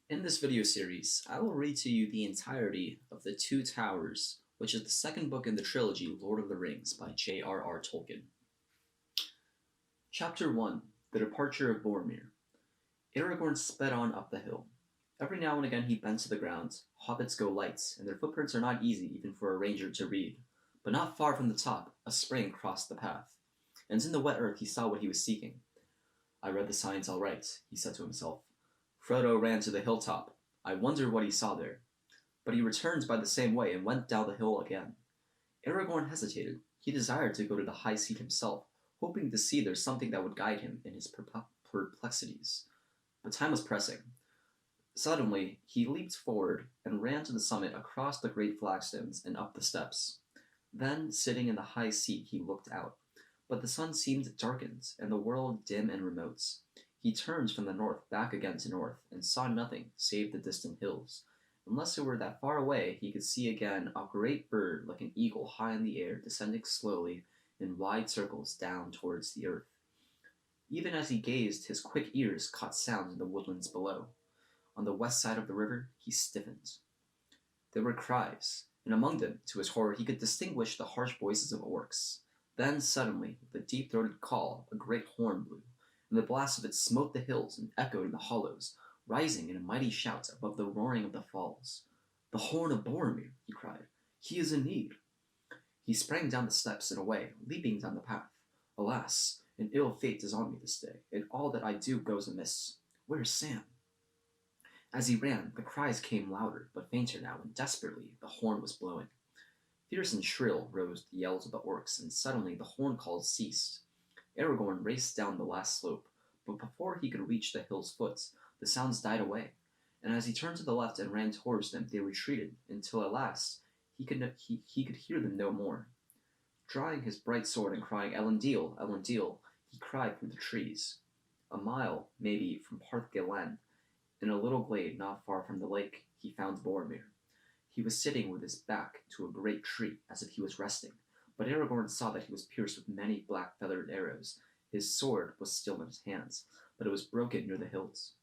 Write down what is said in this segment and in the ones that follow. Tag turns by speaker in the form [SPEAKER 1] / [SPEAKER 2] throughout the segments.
[SPEAKER 1] In this video series, I will read to you the entirety of The Two Towers, which is the second book in the trilogy Lord of the Rings by J.R.R. Tolkien. Chapter 1: The Departure of Boromir. Aragorn sped on up the hill. Every now and again he bent to the ground. Hobbits go light, and their footprints are not easy even for a ranger to read. But not far from the top, a spring crossed the path, and in the wet earth he saw what he was seeking. I read the signs all right, he said to himself. Frodo ran to the hilltop. I wonder what he saw there. But he returned by the same way and went down the hill again. Aragorn hesitated. He desired to go to the high seat himself, hoping to see there something that would guide him in his perplexities. But time was pressing. Suddenly, he leaped forward and ran to the summit across the great flagstones and up the steps. Then, sitting in the high seat, he looked out. But the sun seemed darkened, and the world dim and remote. He turned from the north back again to north, and saw nothing save the distant hills. Unless it were that far away, he could see again a great bird like an eagle high in the air, descending slowly in wide circles down towards the earth. Even as he gazed, his quick ears caught sounds in the woodlands below. On the west side of the river, he stiffened. There were cries, and among them, to his horror, he could distinguish the harsh voices of orcs. Then, suddenly, with a deep-throated call, a great horn blew, and the blast of it smote the hills and echoed in the hollows, rising in a mighty shout above the roaring of the falls. "The horn of Boromir!" he cried. "He is in need!" He sprang down the steps and away, leaping down the path. Alas, an ill fate is on me this day, and all that I do goes amiss. Where is Sam? As he ran, the cries came louder, but fainter now, and desperately the horn was blowing. Fierce and shrill rose the yells of the orcs, and suddenly the horn calls ceased. Aragorn raced down the last slope, but before he could reach the hill's foot, the sounds died away, and as he turned to the left and ran towards them, they retreated, until at last he could hear them no more. Drawing his bright sword and crying, Elendil, Elendil, he cried through the trees. A mile, maybe, from Parth Galen, in a little glade not far from the lake, he found Boromir. He was sitting with his back to a great tree, as if he was resting, but Aragorn saw that he was pierced with many black feathered arrows. His sword was still in his hands, but it was broken near the hilts.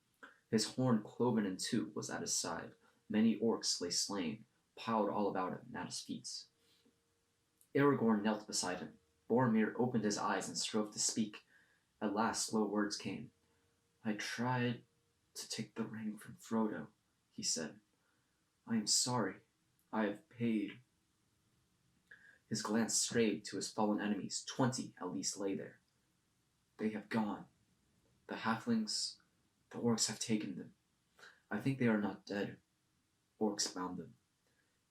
[SPEAKER 1] His horn, cloven in two, was at his side. Many orcs lay slain, piled all about him and at his feet. Aragorn knelt beside him. Boromir opened his eyes and strove to speak. At last slow words came. "I tried to take the ring from Frodo," he said. "I am sorry. I have paid." His glance strayed to his fallen enemies. 20 at least lay there. "They have gone. The halflings, the orcs have taken them. I think they are not dead. Orcs found them."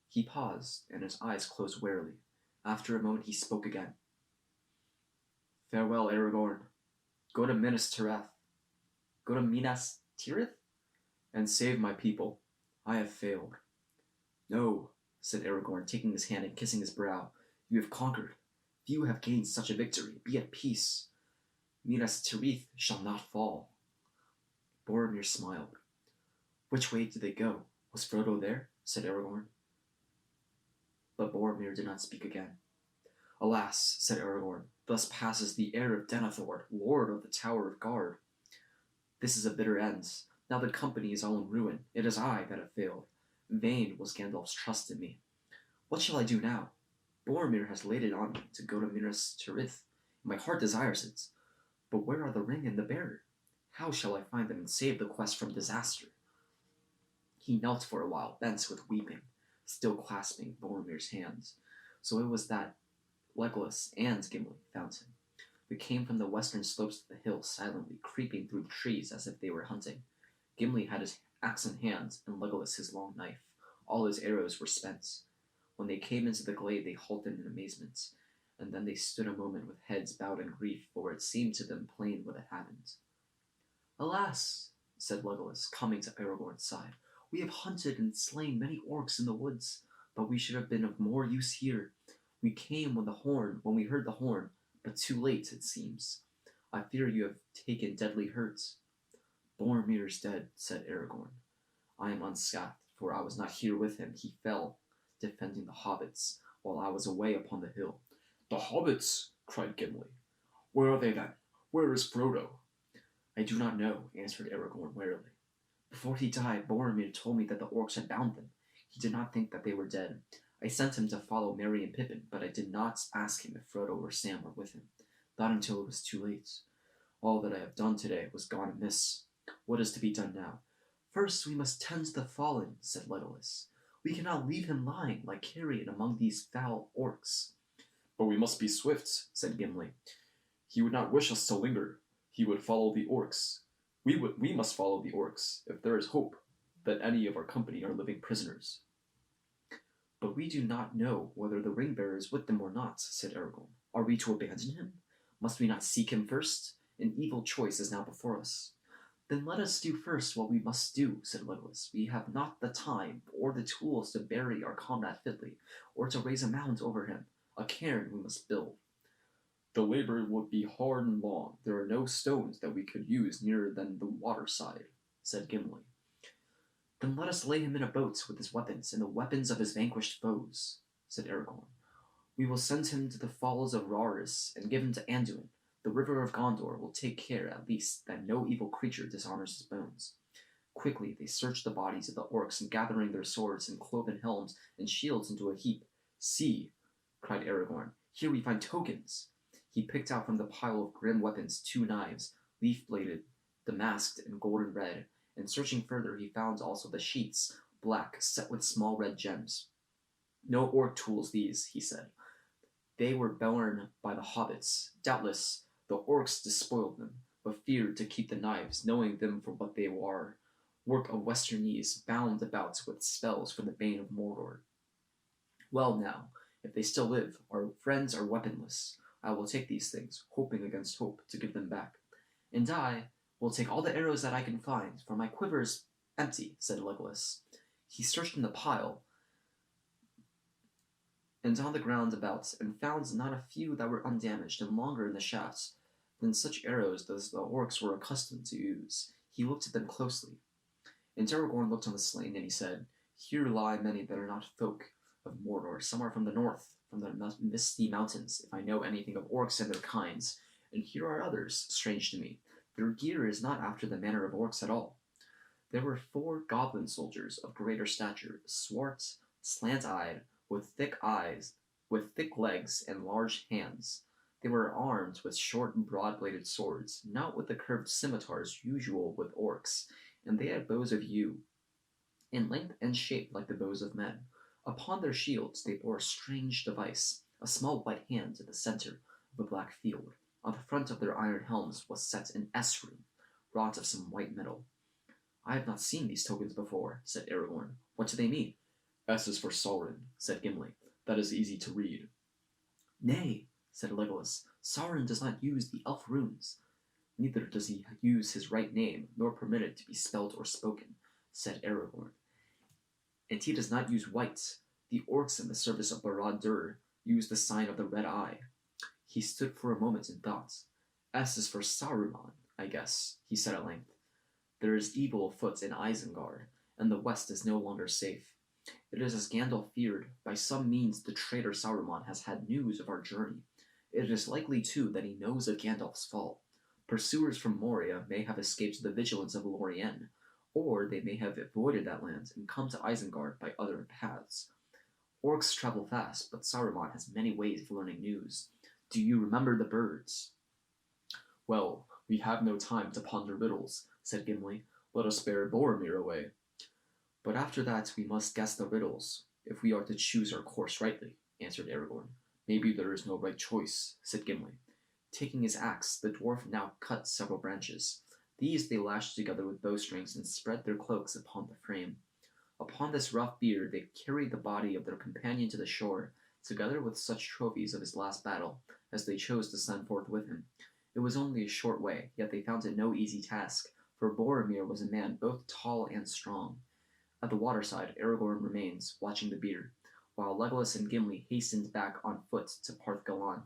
[SPEAKER 1] He paused, and his eyes closed warily. After a moment he spoke again. "Farewell, Aragorn. Go to Minas Tirith. Go to Minas Tirith? And save my people. I have failed." "No," said Aragorn, taking his hand and kissing his brow. "You have conquered. Few have gained such a victory. Be at peace. Minas Tirith shall not fall." Boromir smiled. "Which way did they go? Was Frodo there?" said Aragorn. But Boromir did not speak again. "Alas," said Aragorn, "thus passes the heir of Denethor, lord of the Tower of Guard. This is a bitter end. Now the company is all in ruin. It is I that have failed. Vain was Gandalf's trust in me. What shall I do now? Boromir has laid it on me to go to Minas Tirith. My heart desires it. But where are the ring and the bearer? How shall I find them and save the quest from disaster?" He knelt for a while, bent with weeping, still clasping Boromir's hands. So it was that Legolas and Gimli found him. They came from the western slopes of the hill, silently creeping through the trees as if they were hunting. Gimli had his axe in hand, and Legolas his long knife. All his arrows were spent. When they came into the glade, they halted in amazement, and then they stood a moment with heads bowed in grief, for it seemed to them plain what had happened. "Alas," said Legolas, coming to Aragorn's side, "we have hunted and slain many orcs in the woods, but we should have been of more use here. We came when we heard the horn, but too late, it seems. I fear you have taken deadly hurt." "Boromir is dead," said Aragorn. "I am unscathed, for I was not here with him. He fell, defending the hobbits, while I was away upon the hill." "The hobbits!" cried Gimli. "Where are they then? Where is Frodo?" "I do not know," answered Aragorn warily. Before he died, Boromir told me that the orcs had bound them. He did not think that they were dead. I sent him to follow Merry and Pippin, but I did not ask him if Frodo or Sam were with him. Not until it was too late. All that I have done today was gone amiss. What is to be done now? First, we must tend the fallen, said Legolas. We cannot leave him lying like carrion among these foul orcs. But we must be swift, said Gimli. He would not wish us to linger. He would follow the orcs. We must follow the orcs, if there is hope that any of our company are living prisoners. But we do not know whether the ring bearer is with them or not, said Aragorn. Are we to abandon him? Must we not seek him first? An evil choice is now before us. Then let us do first what we must do, said Legolas. We have not the time or the tools to bury our comrade fitly, or to raise a mound over him, a cairn we must build. The labor would be hard and long. There are no stones that we could use nearer than the water side, said Gimli. Then let us lay him in a boat with his weapons and the weapons of his vanquished foes, said Aragorn. We will send him to the falls of Rharis and give him to Anduin. The river of Gondor will take care, at least, that no evil creature dishonors his bones. Quickly they searched the bodies of the orcs, and gathering their swords and cloven helms and shields into a heap. See, cried Aragorn, here we find tokens. He picked out from the pile of grim weapons 2 knives, leaf-bladed, damasked, and golden red, and searching further he found also the sheaths, black, set with small red gems. No orc tools these, he said. They were borne by the hobbits. Doubtless the orcs despoiled them, but feared to keep the knives, knowing them for what they were, work of Westernese, bound about with spells for the bane of Mordor. Well now, if they still live, our friends are weaponless. I will take these things, hoping against hope to give them back. And I will take all the arrows that I can find, for my quiver is empty, said Legolas. He searched in the pile and on the ground about, and found not a few that were undamaged and longer in the shafts than such arrows as the orcs were accustomed to use. He looked at them closely. And Aragorn looked on the slain, and he said, Here lie many that are not folk of Mordor. Some are from the north, from the misty mountains, if I know anything of orcs and their kinds. And here are others, strange to me. Their gear is not after the manner of orcs at all. There were 4 goblin soldiers of greater stature, swart, slant-eyed, with thick eyes, with thick legs and large hands. They were armed with short and broad-bladed swords, not with the curved scimitars usual with orcs, and they had bows of yew, in length and shape like the bows of men. Upon their shields they bore a strange device, a small white hand in the center of a black field. On the front of their iron helms was set an S-rune, wrought of some white metal. I have not seen these tokens before, said Aragorn. What do they mean? S is for Sauron, said Gimli. That is easy to read. Nay, said Legolas, Sauron does not use the elf runes. Neither does he use his right name, nor permit it to be spelt or spoken, said Aragorn. And he does not use white. The orcs in the service of Barad-dûr use the sign of the red eye. He stood for a moment in thought. S is for Saruman, I guess, he said at length. There is evil afoot in Isengard, and the west is no longer safe. It is as Gandalf feared. By some means the traitor Saruman has had news of our journey. It is likely, too, that he knows of Gandalf's fall. Pursuers from Moria may have escaped the vigilance of Lorien, or they may have avoided that land and come to Isengard by other paths. Orcs travel fast, but Saruman has many ways of learning news. Do you remember the birds? Well, we have no time to ponder riddles, said Gimli. Let us bear Boromir away. But after that we must guess the riddles, if we are to choose our course rightly, answered Aragorn. Maybe there is no right choice, said Gimli. Taking his axe, the dwarf now cut several branches. These they lashed together with bowstrings and spread their cloaks upon the frame. Upon this rough bier they carried the body of their companion to the shore, together with such trophies of his last battle as they chose to send forth with him. It was only a short way, yet they found it no easy task, for Boromir was a man both tall and strong. At the waterside, Aragorn remains, watching the bier, while Legolas and Gimli hastened back on foot to Parth Galan.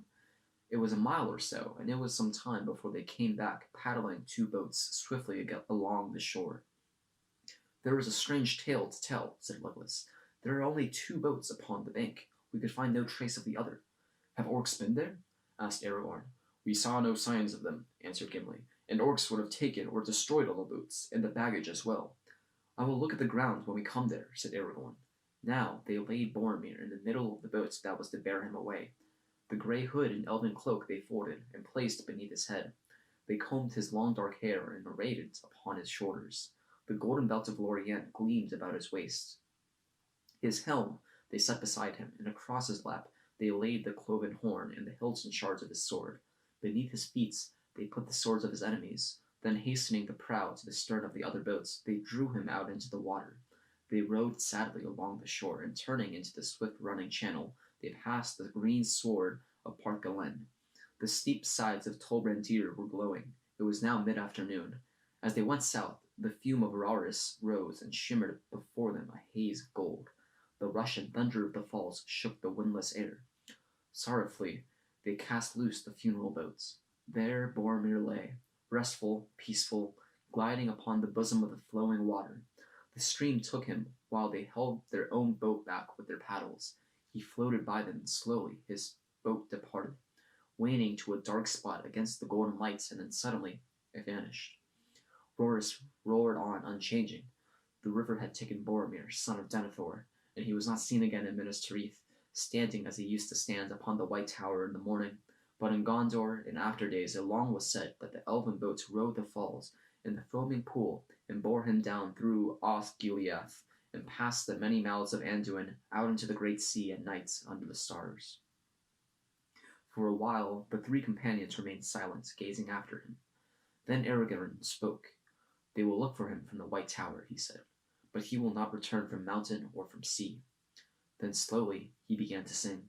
[SPEAKER 1] It was a mile or so, and it was some time before they came back, paddling 2 boats swiftly along the shore. There is a strange tale to tell, said Legolas. There are only 2 boats upon the bank. We could find no trace of the other. Have orcs been there? Asked Aragorn. We saw no signs of them, answered Gimli, and orcs would have taken or destroyed all the boats, and the baggage as well. I will look at the ground when we come there, said Aragorn. Now they laid Boromir in the middle of the boat that was to bear him away. The grey hood and elven cloak they folded and placed beneath his head. They combed his long dark hair and arrayed it upon his shoulders. The golden belt of Lorien gleamed about his waist. His helm they set beside him, and across his lap they laid the cloven horn and the hilts and shards of his sword. Beneath his feet they put the swords of his enemies. Then, hastening the prow to the stern of the other boats, they drew him out into the water. They rowed sadly along the shore, and turning into the swift-running channel, they passed the green sward of Park Glen. The steep sides of Tol Brandir were glowing. It was now mid-afternoon. As they went south, the fume of Araris rose and shimmered before them a haze of gold. The rush and thunder of the falls shook the windless air. Sorrowfully, they cast loose the funeral boats. There Boromir lay, restful, peaceful, gliding upon the bosom of the flowing water. The stream took him while they held their own boat back with their paddles. He floated by them, and slowly his boat departed, waning to a dark spot against the golden lights, and then suddenly it vanished. Rhoris roared on, unchanging. The river had taken Boromir, son of Denethor, and he was not seen again in Minas Tirith, standing as he used to stand upon the White Tower in the morning. But in Gondor, in after days, it long was said that the elven boats rode the falls in the foaming pool and bore him down through Osgiliath and past the many mouths of Anduin out into the great sea at night under the stars. For a while the three companions remained silent, gazing after him. Then Aragorn spoke. They will look for him from the White Tower, he said, but he will not return from mountain or from sea. Then slowly he began to sing.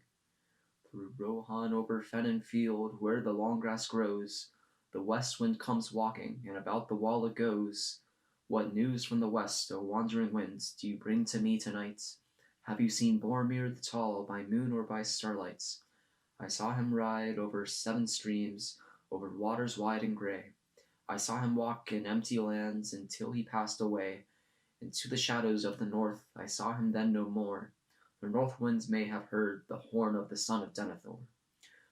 [SPEAKER 1] Through Rohan over fen and field, where the long grass grows, the west wind comes walking, and about the wall it goes. What news from the west, O wandering winds, do you bring to me tonight? Have you seen Boromir the Tall by moon or by starlight? I saw him ride over 7 streams, over waters wide and grey. I saw him walk in empty lands until he passed away. Into the shadows of the north I saw him then no more. The north winds may have heard the horn of the son of Denethor.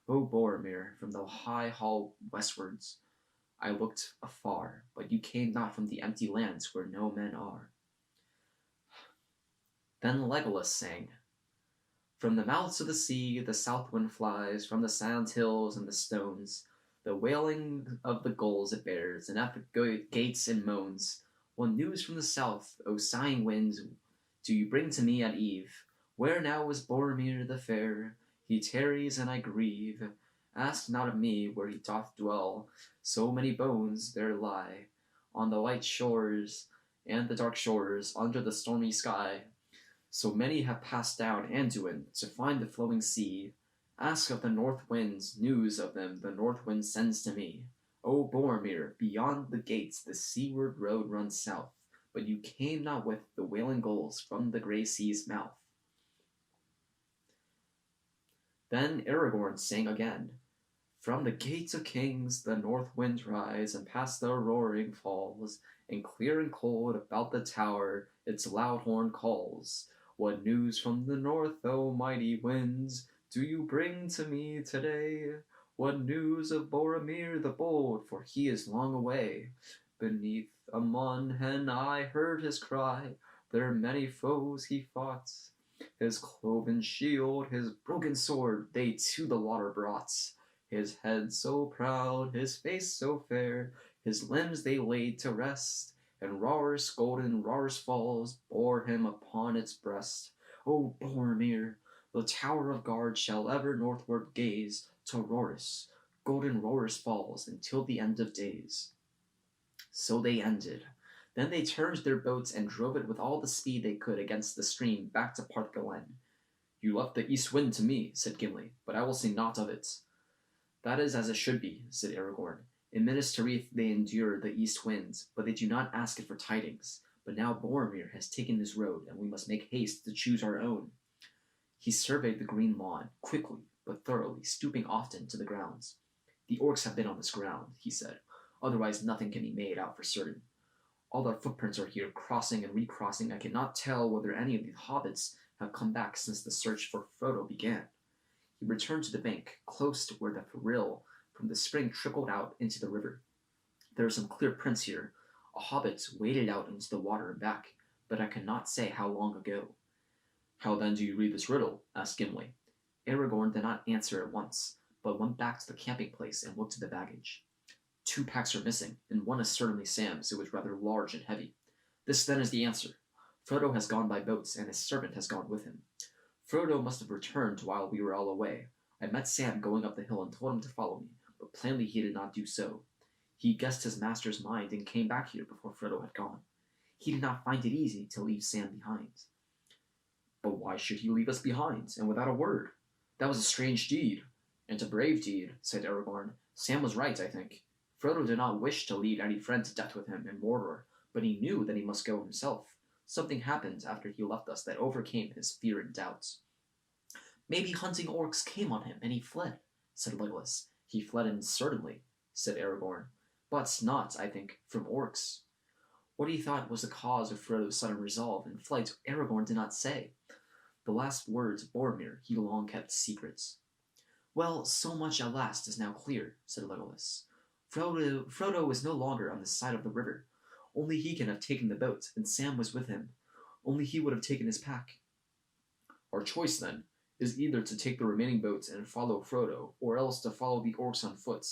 [SPEAKER 1] O Boromir, from the high hall westwards I looked afar, but you came not from the empty lands where no men are. Then Legolas sang. From the mouths of the sea the south wind flies, from the sand hills and the stones. The wailing of the gulls it bears, and at the gates it moans. What news from the south, O sighing winds, do you bring to me at eve? Where now is Boromir the fair? He tarries, and I grieve. Ask not of me where he doth dwell. So many bones there lie on the light shores and the dark shores under the stormy sky. So many have passed down Anduin to find the flowing sea. Ask of the north winds news of them the north wind sends to me. O Boromir, beyond the gates the seaward road runs south, but you came not with the wailing gulls from the grey sea's mouth. Then Aragorn sang again. From the gates of kings the north winds rise, and past the roaring falls, and clear and cold about the tower its loud horn calls. What news from the north, O mighty winds, do you bring to me today? What news of Boromir the bold, for he is long away? Beneath a Monhen I heard his cry, there many foes he fought. His cloven shield, his broken sword, they to the water brought. His head so proud, his face so fair, his limbs they laid to rest, and Rorris, golden Rorris falls, bore him upon its breast. O Boromir, the tower of guard shall ever northward gaze to Rorris, golden Rorris falls, until the end of days. So they ended. Then they turned their boats and drove it with all the speed they could against the stream back to Park Glen. You left the east wind to me, said Gimli, but I will say naught of it. That is as it should be, said Aragorn. In Minas Tirith they endure the east winds, but they do not ask it for tidings. But now Boromir has taken this road, and we must make haste to choose our own. He surveyed the green lawn, quickly but thoroughly, stooping often to the grounds. The orcs have been on this ground, he said. Otherwise nothing can be made out for certain. All our footprints are here, crossing and recrossing. I cannot tell whether any of the hobbits have come back since the search for Frodo began. He returned to the bank, close to where the rill from the spring trickled out into the river. There are some clear prints here. A hobbit waded out into the water and back. but I cannot say how long ago." "How then do you read this riddle?" asked Gimli. Aragorn did not answer at once, but went back to the camping place and looked at the baggage. "Two packs are missing, and one is certainly Sam's. It was rather large and heavy. This then is the answer. Frodo has gone by boats, and his servant has gone with him. Frodo must have returned while we were all away. I met Sam going up the hill and told him to follow me, but plainly he did not do so. He guessed his master's mind and came back here before Frodo had gone. He did not find it easy to leave Sam behind." "But why should he leave us behind, and without a word? That was a strange deed." "And a brave deed," said Aragorn. "Sam was right, I think. Frodo did not wish to lead any friend to death with him in Mordor, but he knew that he must go himself. Something happened after he left us that overcame his fear and doubts." "Maybe hunting orcs came on him, and he fled," said Legolas. "He fled certainly," said Aragorn, "but not, I think, from orcs." What he thought was the cause of Frodo's sudden resolve and flight Aragorn did not say. The last words of Boromir he long kept secrets. "Well, so much at last is now clear," said Legolas. Frodo is no longer on this side of the river. Only he can have taken the boat, and Sam was with him. Only he would have taken his pack. Our choice, then, is either to take the remaining boats and follow Frodo, or else to follow the orcs on foot.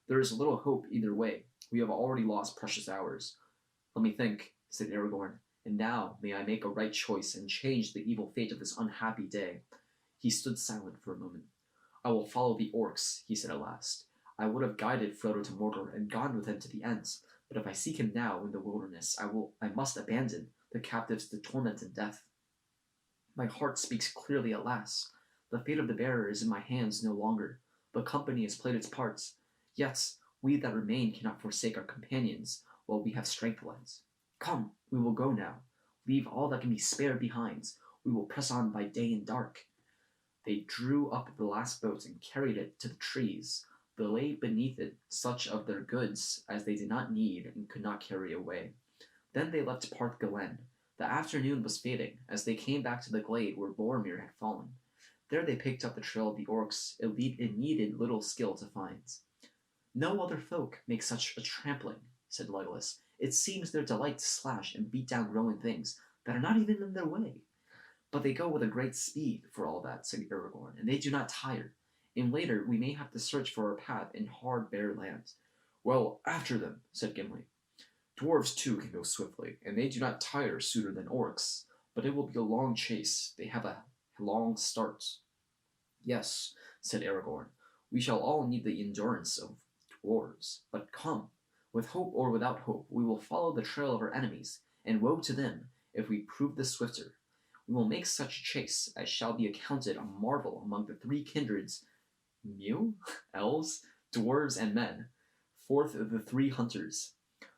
[SPEAKER 1] There is little hope either way. We have already lost precious hours." "Let me think," said Aragorn, "and now may I make a right choice and change the evil fate of this unhappy day." He stood silent for a moment. "I will follow the orcs," he said at last. "I would have guided Frodo to Mordor and gone with him to the end, but if I seek him now in the wilderness, I must abandon the captives to torment and death. My heart speaks clearly at last. The fate of the bearer is in my hands no longer. The company has played its parts. Yet we that remain cannot forsake our companions while we have strength left. Come, we will go now. Leave all that can be spared behind. We will press on by day and dark." They drew up the last boat and carried it to the trees. They laid beneath it such of their goods as they did not need and could not carry away. Then they left Parth Glen. The afternoon was fading as they came back to the glade where Boromir had fallen. There they picked up the trail of the orcs it needed little skill to find. "No other folk make such a trampling," said Legolas. "It seems their delight to slash and beat down growing things that are not even in their way." "But they go with a great speed for all that," said Aragorn, "and they do not tire. And later we may have to search for our path in hard, bare lands." "Well, after them," said Gimli. "Dwarves, too, can go swiftly, and they do not tire sooner than orcs. But it will be a long chase. They have a long start." "Yes," said Aragorn, "we shall all need the endurance of dwarves. But come, with hope or without hope, we will follow the trail of our enemies, and woe to them if we prove the swifter. We will make such a chase as shall be accounted a marvel among the three kindreds, elves, dwarves, and men. Forth the three hunters.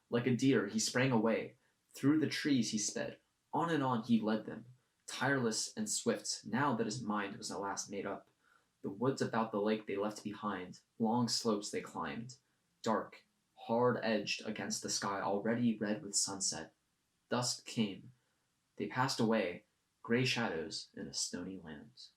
[SPEAKER 1] Like a deer he sprang away. Through the trees he sped. On and on he led them, tireless and swift, now that his mind was at last made up. The woods about the lake they left behind. Long slopes they climbed, dark, hard-edged against the sky already red with sunset. Dusk came. They passed away, gray shadows in a stony land.